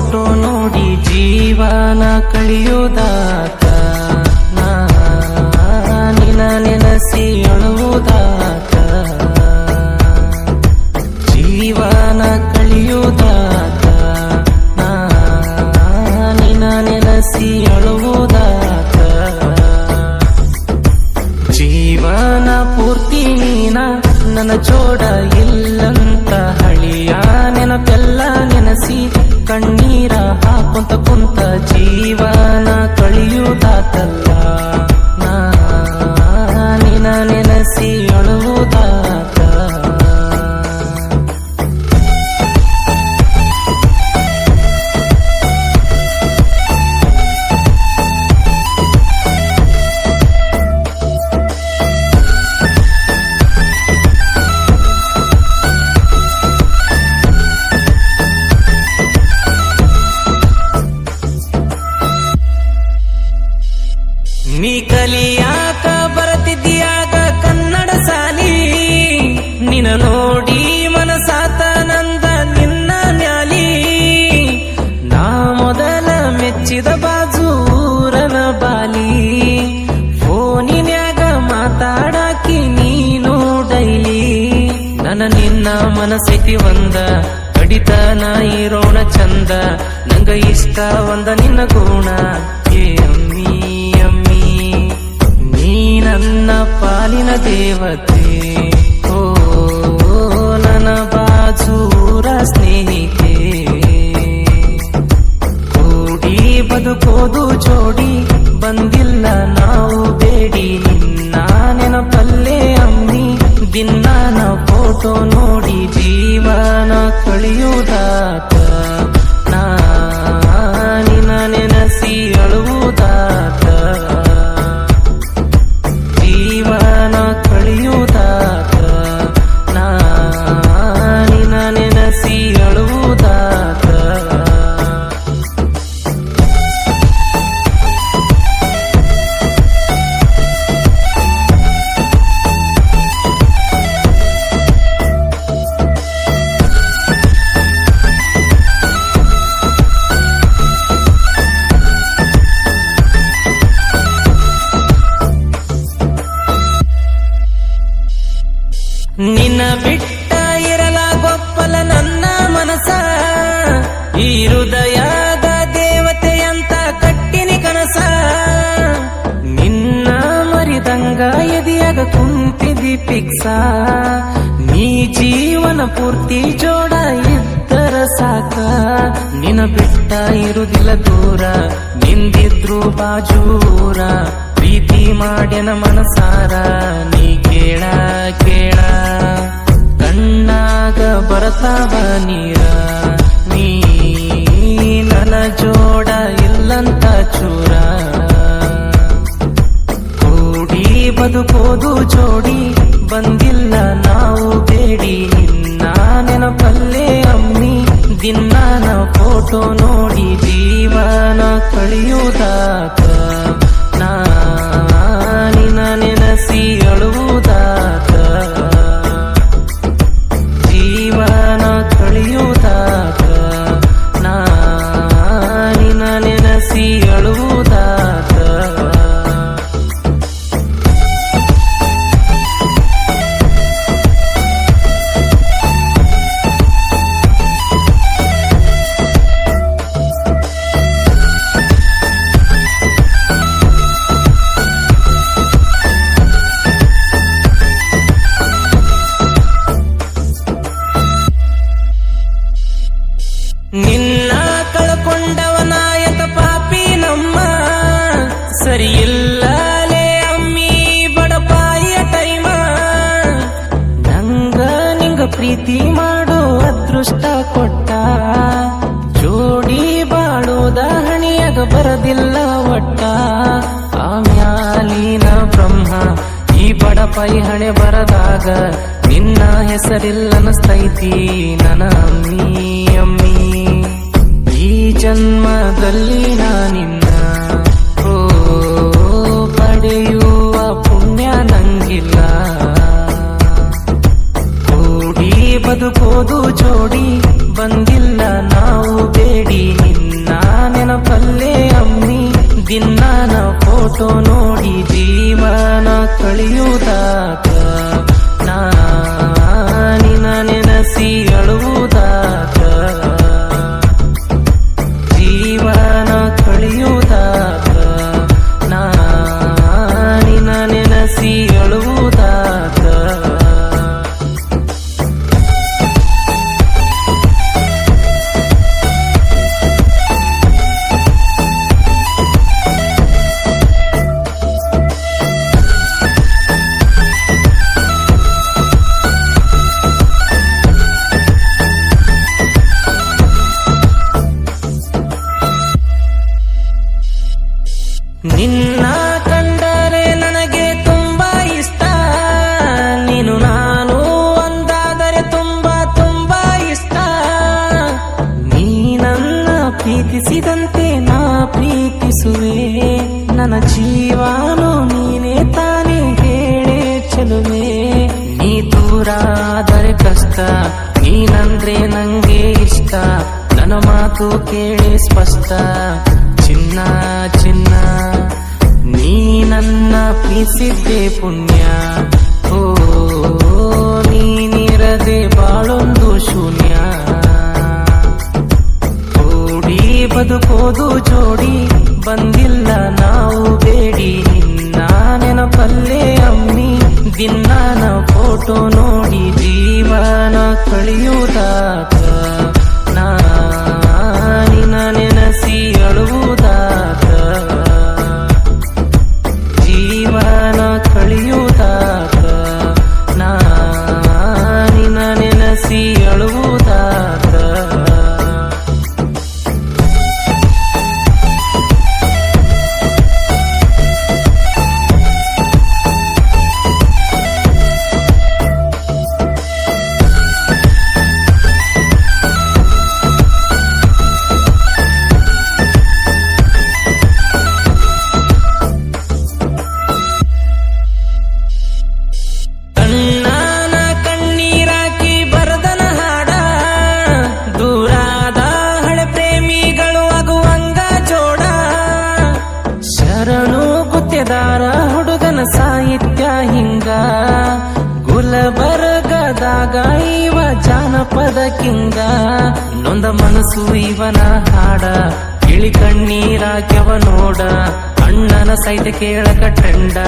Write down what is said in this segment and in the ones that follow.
photo ನೋಡಿ ಜೀವನ ಕಳೆಯುವುದಾತ ನಿನ್ನ ನೆನಸಿ ಅಳುವುದಾತ ಜೀವನ ಕಳೆಯುವುದಾತ ನಿನ್ನ ನೆನಸಿ ಅಳುವುದಾತ ಜೀವನ ಪೂರ್ತಿ ನೀನ ನನ್ನ ಜೋಡ ಇಲ್ಲಂತ ಹಳಿಯ ನೆನಪೆಲ್ಲ ನೆನಸಿ ಕಣ್ಣೀರ ಹಾಕೊಂತ ಕುಂತ ಜೀವನ ಕಳೆಯುವುದಾತಲ್ಲ ನಿನ್ನ ನೆನಸಿ ಅಳುವುದಾತ ನೀ ಕಲಿಯಾಕ ಬರತಿದ್ಯಾಗ ಕನ್ನಡ ಸಾಲಿ ನಿನ್ನ ನೋಡಿ ಮನಸಾತ ನಂದ ನಿನ್ನ ನ್ಯಾಲಿ ನಾ ಮೊದಲ ಮೆಚ್ಚಿದ ಬಾಜೂರನ ಬಾಲಿ ಫೋನಿನ್ಯಾಗ ಮಾತಾಡಾಕಿ ನೀನು ಡೈಲಿ ನನ್ನ ನಿನ್ನ ಮನಸ್ಸೈತಿ ಒಂದ ಕಡಿತನ ಇರೋಣ ಚಂದ ನಂಗ ಇಷ್ಟ ಒಂದ ನಿನ್ನ ಗುಣ ಏ ಅಮ್ಮಿ ನನ್ನ ಪಾಲಿನ ದೇವತೆ ಓ ನನ್ನ ಬಾಜೂರ ಸ್ನೇಹಿತೆ ಕೂಡಿ ಬದುಕೋದು ಜೋಡಿ ಬಂದಿಲ್ಲ ನಾವು ಬೇಡಿ ನಿನ್ನ ನೆನಪಲ್ಲೇ ಅಮ್ಮಿ ದಿನ ಫೋಟೋ ನೋಡಿ ಜೀವನ ಕಳೆಯುವುದಾತ ನಿನ್ನ ನೆನಸಿ ಅಳುವುದಾತ ಜೀವನ ಕಳೆಯುವುದಾತ ನಿನ್ನ ನೆನಸಿ ಅಳುವುದಾತ ನಿನ್ನ ಬಿಟ್ಟ ಇರಲಾಗೊಪ್ಪಲ ನನ್ನ ಮನಸ ಈ ಹೃದಯದ ದೇವತೆಯಂತ ಕಟ್ಟಿನಿ ಕನಸ ನಿನ್ನ ಮರಿದಂಗ ಎದಿಯಾಗ ಕುಂತಿದಿ ಪಿಕ್ಸ ನೀ ಜೀವನ ಪೂರ್ತಿ ಜೋಡ ಇದ್ದರ ಸಾಕ ನಿನ್ನ ಬಿಟ್ಟ ಇರುದಿಲ್ಲ ದೂರ ನಿಂದಿದ್ರು ಬಾಜೂರ ಪ್ರೀತಿ ಮಾಡ್ಯನ ಮನಸಾರ ನೀ ಕೇಳ ಕೇಳ ಕಣ್ಣಾಗ ಬರತಾವ ನೀರ ನೀ ನನ್ನ ಜೋಡ ಇಲ್ಲಂತ ಚೂರ ಕೂಡಿ ಬದುಕೋದು ಜೋಡಿ ಬಂದಿಲ್ಲ ನಾವು ಬೇಡಿ ನಿನ್ನ ನೆನಪಲ್ಲೇ ಅಮ್ಮಿ ದಿನ ಫೋಟೋ ನೋಡಿ ಜೀವನ ಕಳೆಯುವುದಾತ ನಿನ್ನ ನೆನಸಿ ಅಳುವುದಾತ ಜೀವನ ಕಳೆಯುವುದಾತ ನಿನ್ನ ನೆನಸಿ ಅಳುವುದಾತ ನಿನ್ನ ಕಳ್ಕೊಂಡವನಾಯಕ ಪಾಪಿ ನಮ್ಮ ಸರಿ ಇಲ್ಲಲೇ ಅಮ್ಮಿ ಬಡಪಾಯಿಯ ಟೈಮ ನಂಗ ನಿಂಗ ಪ್ರೀತಿ ಮಾಡೋ ಅದೃಷ್ಟ ಕೊಟ್ಟ ಜೋಡಿ ಬಾಳೋದ ಹಣಿಯಾಗ ಬರದಿಲ್ಲ ಒಟ್ಟ ಆಮ್ಯಾಲಿನ ಬ್ರಹ್ಮ ಈ ಬಡಪಾಯಿ ಹಣೆ ಬರದಾಗ ನಿನ್ನ ಹೆಸರಿಲ್ಲನಸ್ತೈತಿ ನನ್ನ ಅಮ್ಮಿ ಅಮ್ಮಿ ಈ ಜನ್ಮದಲ್ಲಿ ನಾನಿನ್ನ ಪಡೆಯುವ ಪುಣ್ಯ ನಂಗಿಲ್ಲ ಕೂಡಿ ಬದುಕೋದು ಜೋಡಿ ಬಂದಿಲ್ಲ ನಾವು ಬೇಡಿ ದಿನಾನ ಫೋಟೋ ನೋಡಿ ಜೀವನ ಕಳೆಯುವುದಾಕ ನಾ ನಿನ್ನ ನೆನಸಿ ಅಳುವುದಾಕ ಜೀವನ ಕಳೆಯುವುದಾಕ ನಾ ನಿನ್ನ ನೆನಸಿ ಅಳುವುದಾಕ ನಿನ್ನ ಕಂಡರೆ ನನಗೆ ತುಂಬಾ ಇಷ್ಟ ನೀನು ನಾನು ಒಂದಾದರೆ ತುಂಬಾ ತುಂಬಾ ಇಷ್ಟ ನೀ ನನ್ನ ಪ್ರೀತಿಸಿದಂತೆ ನಾ ಪ್ರೀತಿಸುವೆ ನನ್ನ ಜೀವಾನು ನೀನೇ ತಾನೇ ಹೇಳೆ ಚೆಲುವೆ ನೀ ದೂರಾದರೆ ಕಷ್ಟ ನೀನಂದ್ರೆ ನಂಗೆ ಇಷ್ಟ ನನ್ನ ಮಾತು ಕೇಳಿ ಸ್ಪಷ್ಟ ಚಿನ್ನ ಚಿನ್ನ ನೀ ನನ್ನ ಪ್ರೀತಿಸಿದ್ದೆ ಪುಣ್ಯ ಓ ನೀನಿರದೆ ಬಾಳೊಂದು ಶೂನ್ಯ ಓಡಿ ಬದುಕೋದು ಜೋಡಿ ಬಂದಿಲ್ಲ ನಾವು ಬೇಡಿ ನಿನ್ನ ನೆನಪಲ್ಲೇ ಅಮ್ಮಿ ದಿನಾನ ಫೋಟೋ ನೋಡಿ ಜೀವನ ಕಳೆಯುವುದಾಕ ನಾ ನಿನ್ನ ನೆನಸಿ ಅಳುವುದಾಕ ಜೀವನ ಕಳೆಯುವುದಾಕ ನಾ ನಿನ್ನ ನೆನಸಿ ಅಳುವುದಾಕ ಹುಡುಗನ ಸಾಹಿತ್ಯ ಹಿಂಗ ಗುಲಬರ್ಗದಾಗ ಇವ ಜಾನಪದ ಕಿಂಗ ನೊಂದ ಮನಸ್ಸು ಇವನ ಹಾಡ ಇಳಿ ಕಣ್ಣೀರಾಕ್ಯವ ನೋಡ ಅಣ್ಣನ ಸೈತ ಕೇಳಕ ಟ್ರೆಂಡ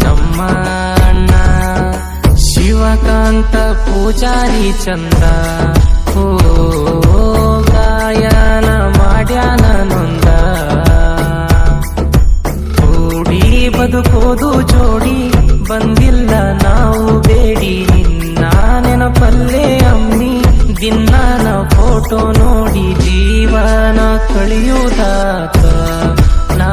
ನಮ್ಮ ಅಣ್ಣ ಶಿವಕಾಂತ ಪೂಜಾರಿ ಚಂದ ಓ ಗಾಯನ ಮಾಡ್ಯಾನ ನೊಂದ ಬದುಕೋದು ಜೋಡಿ ಬಂದಿಲ್ಲ ನಾವು ಬೇಡಿ ನಿನ್ನ ನೆನಪಲ್ಲೇ ಅಮ್ಮಿ ದಿನಾನ ಫೋಟೋ ನೋಡಿ ಜೀವನ ಕಳೆಯುವುದಾಕ ನಾ